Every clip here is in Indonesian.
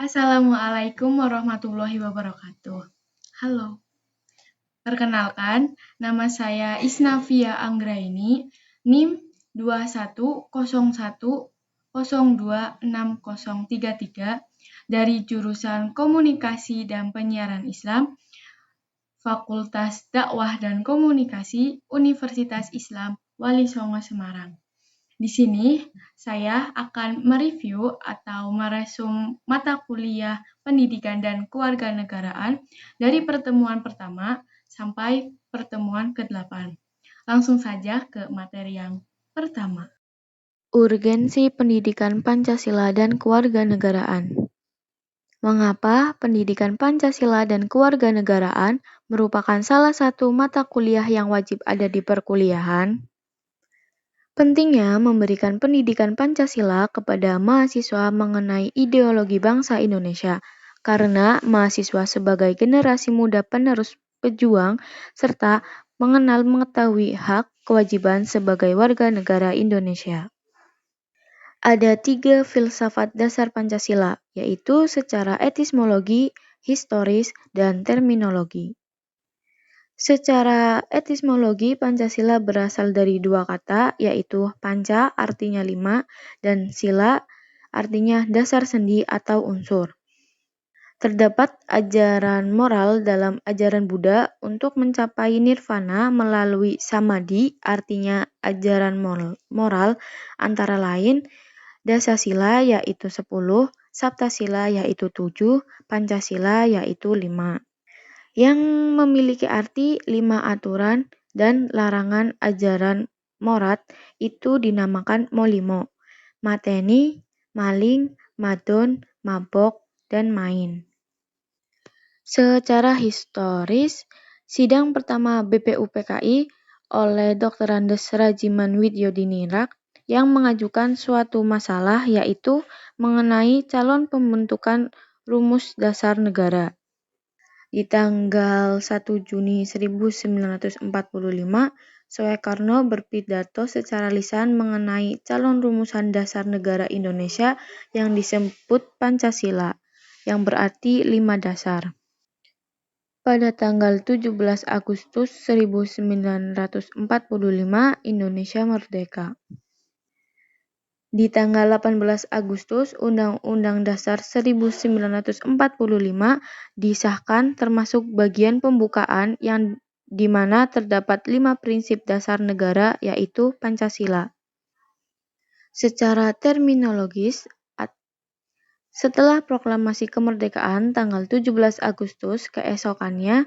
Assalamualaikum warahmatullahi wabarakatuh. Halo, perkenalkan, nama saya Isnavia Anggraini, NIM 2101026033 dari jurusan Komunikasi dan Penyiaran Islam, Fakultas Dakwah dan Komunikasi, Universitas Islam Wali Songo Semarang. Di sini, saya akan mereview atau meresum mata kuliah pendidikan dan kewarganegaraan dari pertemuan pertama sampai pertemuan ke-8. Langsung saja ke materi yang pertama. Urgensi pendidikan Pancasila dan kewarganegaraan. Mengapa pendidikan Pancasila dan kewarganegaraan merupakan salah satu mata kuliah yang wajib ada di perkuliahan? Pentingnya memberikan pendidikan Pancasila kepada mahasiswa mengenai ideologi bangsa Indonesia, karena mahasiswa sebagai generasi muda penerus pejuang, serta mengetahui hak kewajiban sebagai warga negara Indonesia. Ada 3 filsafat dasar Pancasila, yaitu secara etismologi, historis, dan terminologi. Secara etismologi, Pancasila berasal dari 2 kata, yaitu panca artinya 5 dan sila artinya dasar sendi atau unsur. Terdapat ajaran moral dalam ajaran Buddha untuk mencapai nirvana melalui samadhi, artinya ajaran moral antara lain dasasila yaitu 10, saptasila yaitu 7, Pancasila yaitu 5. Yang memiliki arti 5 aturan dan larangan ajaran morat itu dinamakan molimo, mateni, maling, madon, mabok, dan main. Secara historis, sidang pertama BPUPKI oleh Dr. Andes Rajiman Widyodiningrat yang mengajukan suatu masalah yaitu mengenai calon pembentukan rumus dasar negara. Di tanggal 1 Juni 1945, Soekarno berpidato secara lisan mengenai calon rumusan dasar negara Indonesia yang disebut Pancasila, yang berarti 5 dasar. Pada tanggal 17 Agustus 1945, Indonesia merdeka. Di tanggal 18 Agustus, Undang-Undang Dasar 1945 disahkan termasuk bagian pembukaan yang di mana terdapat 5 prinsip dasar negara yaitu Pancasila. Secara terminologis, setelah proklamasi kemerdekaan tanggal 17 Agustus keesokannya,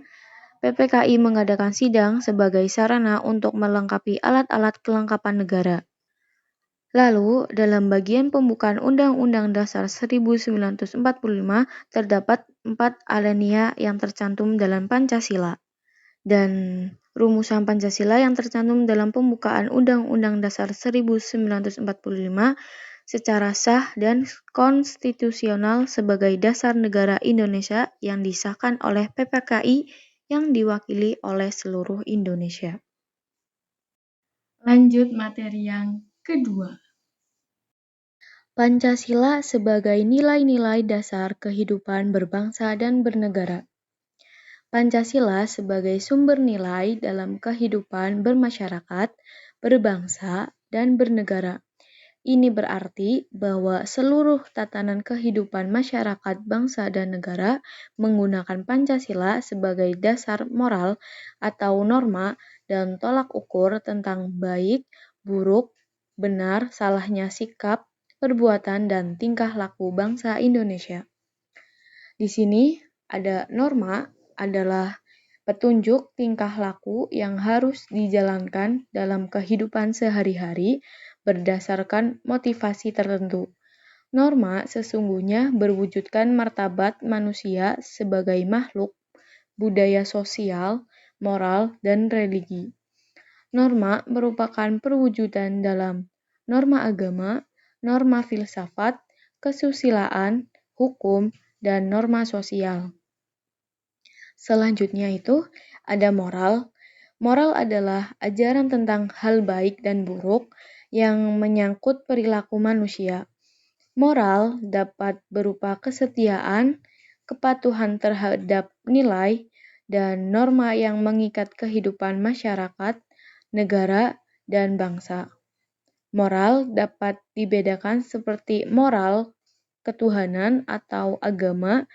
PPKI mengadakan sidang sebagai sarana untuk melengkapi alat-alat kelengkapan negara. Lalu, dalam bagian pembukaan Undang-Undang Dasar 1945 terdapat 4 alinea yang tercantum dalam Pancasila. Dan rumusan Pancasila yang tercantum dalam pembukaan Undang-Undang Dasar 1945 secara sah dan konstitusional sebagai dasar negara Indonesia yang disahkan oleh PPKI yang diwakili oleh seluruh Indonesia. Lanjut materi yang kedua. Pancasila sebagai nilai-nilai dasar kehidupan berbangsa dan bernegara. Pancasila sebagai sumber nilai dalam kehidupan bermasyarakat, berbangsa, dan bernegara. Ini berarti bahwa seluruh tatanan kehidupan masyarakat, bangsa, dan negara menggunakan Pancasila sebagai dasar moral atau norma dan tolak ukur tentang baik, buruk, benar, salahnya sikap, perbuatan, dan tingkah laku bangsa Indonesia. Di sini ada norma adalah petunjuk tingkah laku yang harus dijalankan dalam kehidupan sehari-hari berdasarkan motivasi tertentu. Norma sesungguhnya berwujudkan martabat manusia sebagai makhluk, budaya sosial, moral, dan religi. Norma merupakan perwujudan dalam norma agama, norma filsafat, kesusilaan, hukum, dan norma sosial. Selanjutnya itu ada moral. Moral adalah ajaran tentang hal baik dan buruk yang menyangkut perilaku manusia. Moral dapat berupa kesetiaan, kepatuhan terhadap nilai, dan norma yang mengikat kehidupan masyarakat, negara, dan bangsa. Moral dapat dibedakan seperti moral ketuhanan atau agama,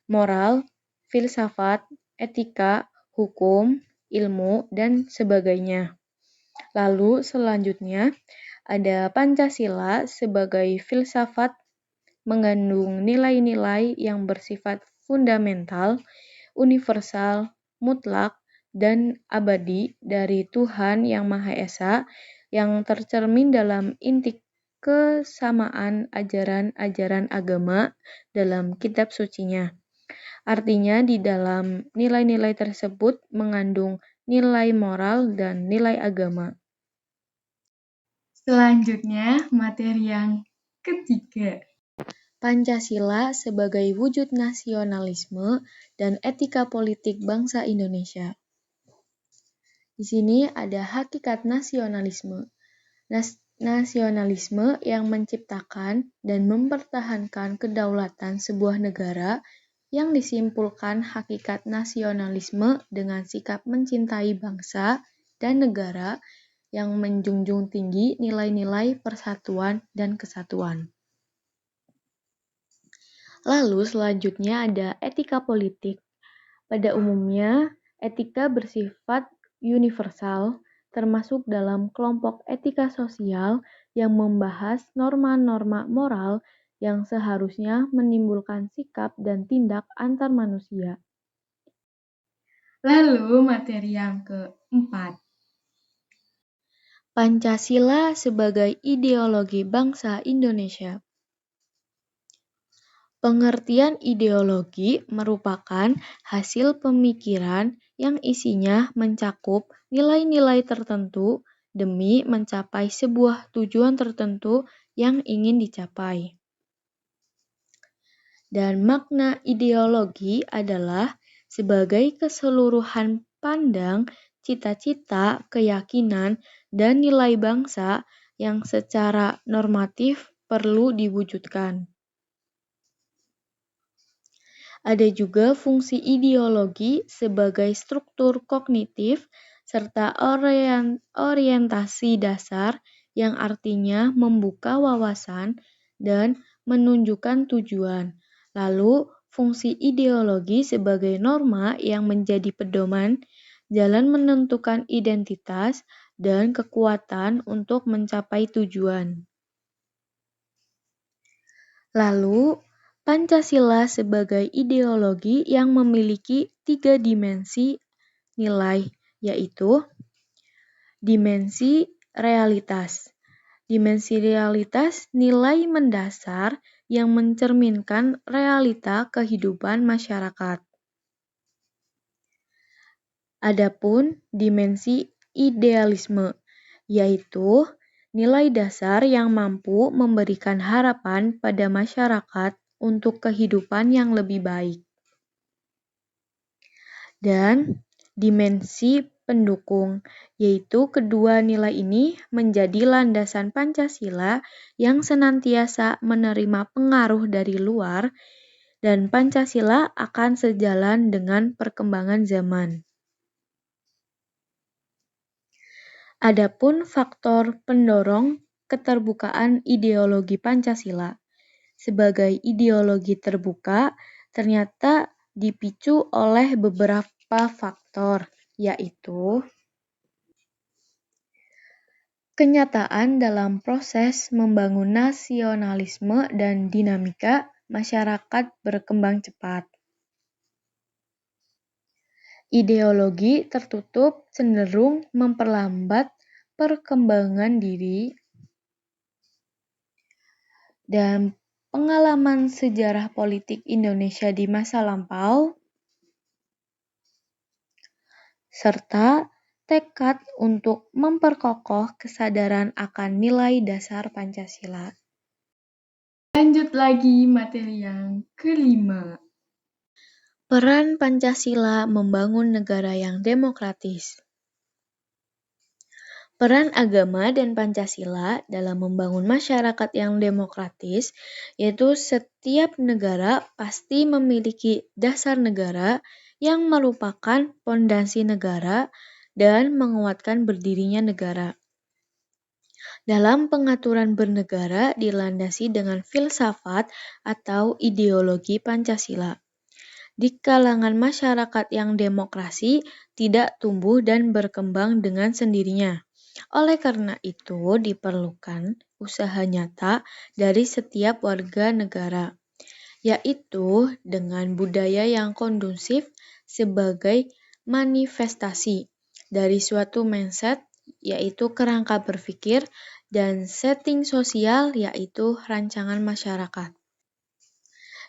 moral, filsafat, etika, hukum, ilmu, dan sebagainya. Lalu selanjutnya ada Pancasila sebagai filsafat mengandung nilai-nilai yang bersifat fundamental, universal, mutlak, dan abadi dari Tuhan Yang Maha Esa yang tercermin dalam inti kesamaan ajaran-ajaran agama dalam kitab sucinya. Artinya di dalam nilai-nilai tersebut mengandung nilai moral dan nilai agama. Selanjutnya, materi yang ketiga. Pancasila sebagai wujud nasionalisme dan etika politik bangsa Indonesia. Di sini ada hakikat nasionalisme. Nasionalisme yang menciptakan dan mempertahankan kedaulatan sebuah negara yang disimpulkan hakikat nasionalisme dengan sikap mencintai bangsa dan negara yang menjunjung tinggi nilai-nilai persatuan dan kesatuan. Lalu selanjutnya ada etika politik. Pada umumnya, etika bersifat universal, termasuk dalam kelompok etika sosial yang membahas norma-norma moral yang seharusnya menimbulkan sikap dan tindak antar manusia. Lalu materi yang keempat. Pancasila sebagai ideologi bangsa Indonesia. Pengertian ideologi merupakan hasil pemikiran yang isinya mencakup nilai-nilai tertentu demi mencapai sebuah tujuan tertentu yang ingin dicapai. Dan makna ideologi adalah sebagai keseluruhan pandang, cita-cita, keyakinan, dan nilai bangsa yang secara normatif perlu diwujudkan. Ada juga fungsi ideologi sebagai struktur kognitif serta orientasi dasar yang artinya membuka wawasan dan menunjukkan tujuan. Lalu, fungsi ideologi sebagai norma yang menjadi pedoman, jalan menentukan identitas, dan kekuatan untuk mencapai tujuan. Lalu, Pancasila sebagai ideologi yang memiliki 3 dimensi nilai, yaitu dimensi realitas. Dimensi realitas nilai mendasar yang mencerminkan realita kehidupan masyarakat. Adapun dimensi idealisme, yaitu nilai dasar yang mampu memberikan harapan pada masyarakat untuk kehidupan yang lebih baik. Dan dimensi pendukung, yaitu kedua nilai ini menjadi landasan Pancasila yang senantiasa menerima pengaruh dari luar dan Pancasila akan sejalan dengan perkembangan zaman. Adapun faktor pendorong keterbukaan ideologi Pancasila sebagai ideologi terbuka ternyata dipicu oleh beberapa faktor, yaitu kenyataan dalam proses membangun nasionalisme dan dinamika masyarakat berkembang cepat. Ideologi tertutup cenderung memperlambat perkembangan diri dan pengalaman sejarah politik Indonesia di masa lampau, serta tekad untuk memperkokoh kesadaran akan nilai dasar Pancasila. Lanjut lagi materi yang kelima. Peran Pancasila membangun negara yang demokratis. Peran agama dan Pancasila dalam membangun masyarakat yang demokratis, yaitu setiap negara pasti memiliki dasar negara yang merupakan pondasi negara dan menguatkan berdirinya negara. Dalam pengaturan bernegara dilandasi dengan filsafat atau ideologi Pancasila. Di kalangan masyarakat yang demokrasi tidak tumbuh dan berkembang dengan sendirinya. Oleh karena itu, diperlukan usaha nyata dari setiap warga negara, yaitu dengan budaya yang kondusif sebagai manifestasi dari suatu mindset, yaitu kerangka berpikir, dan setting sosial, yaitu rancangan masyarakat.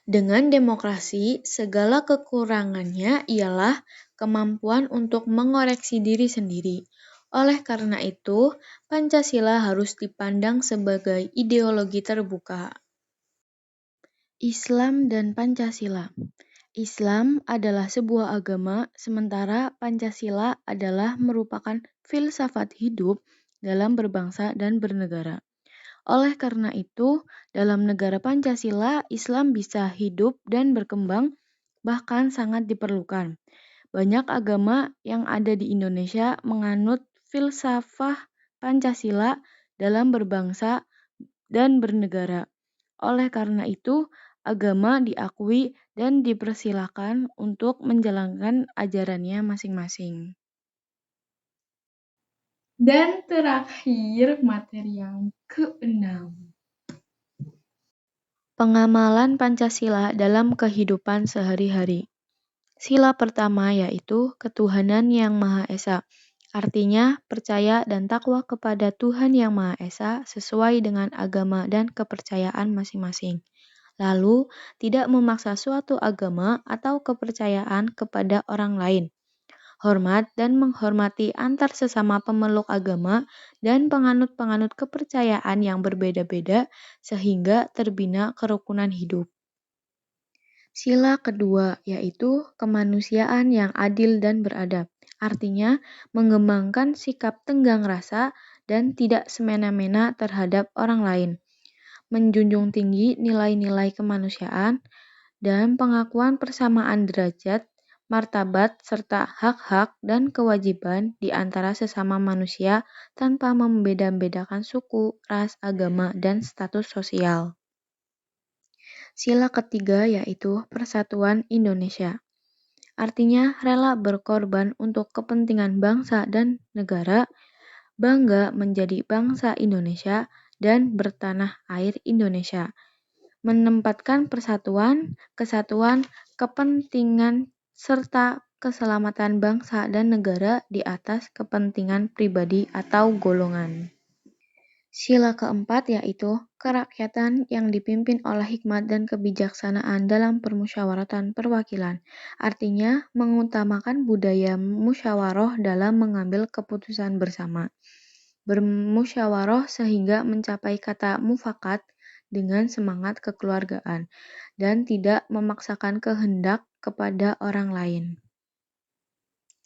Dengan demokrasi, segala kekurangannya ialah kemampuan untuk mengoreksi diri sendiri. Oleh karena itu, Pancasila harus dipandang sebagai ideologi terbuka. Islam dan Pancasila. Islam adalah sebuah agama, sementara Pancasila adalah merupakan filsafat hidup dalam berbangsa dan bernegara. Oleh karena itu, dalam negara Pancasila, Islam bisa hidup dan berkembang, bahkan sangat diperlukan. Banyak agama yang ada di Indonesia menganut filsafah Pancasila dalam berbangsa dan bernegara. Oleh karena itu, agama diakui dan dipersilakan untuk menjalankan ajarannya masing-masing. Dan terakhir, materi yang ke-6. Pengamalan Pancasila dalam kehidupan sehari-hari. Sila pertama yaitu ketuhanan yang Maha Esa. Artinya percaya dan takwa kepada Tuhan yang Maha Esa sesuai dengan agama dan kepercayaan masing-masing. Lalu, tidak memaksa suatu agama atau kepercayaan kepada orang lain. Hormat dan menghormati antar sesama pemeluk agama dan penganut-penganut kepercayaan yang berbeda-beda sehingga terbina kerukunan hidup. Sila kedua yaitu kemanusiaan yang adil dan beradab. Artinya mengembangkan sikap tenggang rasa dan tidak semena-mena terhadap orang lain. Menjunjung tinggi nilai-nilai kemanusiaan dan pengakuan persamaan derajat, martabat, serta hak-hak dan kewajiban di antara sesama manusia tanpa membeda-bedakan suku, ras, agama, dan status sosial. Sila ketiga yaitu Persatuan Indonesia. Artinya rela berkorban untuk kepentingan bangsa dan negara, bangga menjadi bangsa Indonesia dan bertanah air Indonesia. Menempatkan persatuan, kesatuan, kepentingan, serta keselamatan bangsa dan negara di atas kepentingan pribadi atau golongan. Sila keempat yaitu kerakyatan yang dipimpin oleh hikmat dan kebijaksanaan dalam permusyawaratan perwakilan. Artinya mengutamakan budaya musyawarah dalam mengambil keputusan bersama. Bermusyawarah sehingga mencapai kata mufakat dengan semangat kekeluargaan dan tidak memaksakan kehendak kepada orang lain.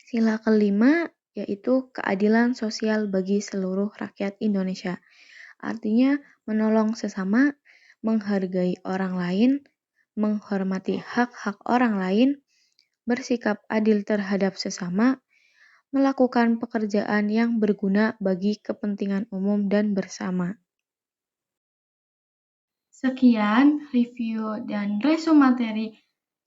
Sila kelima yaitu keadilan sosial bagi seluruh rakyat Indonesia. Artinya menolong sesama, menghargai orang lain, menghormati hak-hak orang lain, bersikap adil terhadap sesama, melakukan pekerjaan yang berguna bagi kepentingan umum dan bersama. Sekian review dan resume materi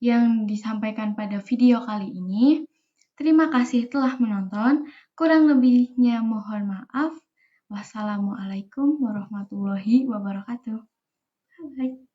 yang disampaikan pada video kali ini. Terima kasih telah menonton. Kurang lebihnya mohon maaf. Wassalamualaikum warahmatullahi wabarakatuh. Bye.